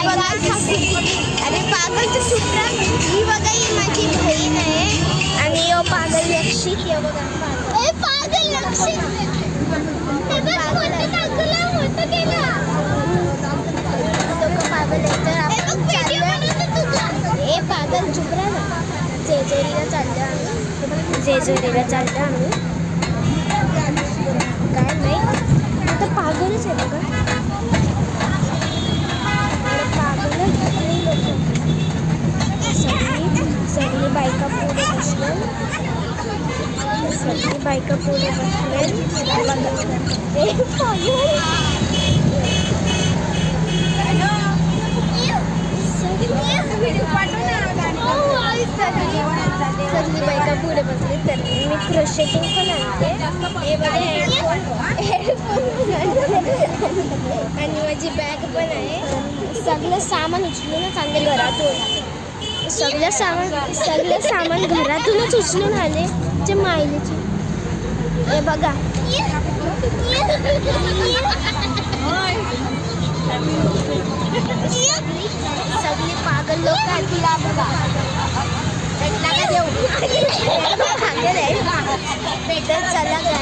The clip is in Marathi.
बघा अरे पागलचं सूत्र ही बघा ही माझी बहीण आहे आणि यो पागल लक्षित यो बघा पागल लक्षित पागल तर आपण हे पागल चुपरा ना जेजुरीला चाललो आम्ही काय नाही आता पागलच आहे बघा सगळी बायका पुढे बसले सगळी बायका पुढे बसले सगळी बायका पुढे बसली तर मी क्रोशेटिंग पण आणते हे बघा हेडफोन आणि माझी बॅग पण आहे सगळं सामान उचलूनच आणले घरातून सगळं सामान घरातूनच उचलून आले जे मायलीचे हे बघा सगळी पागल लोक तिला बघा चला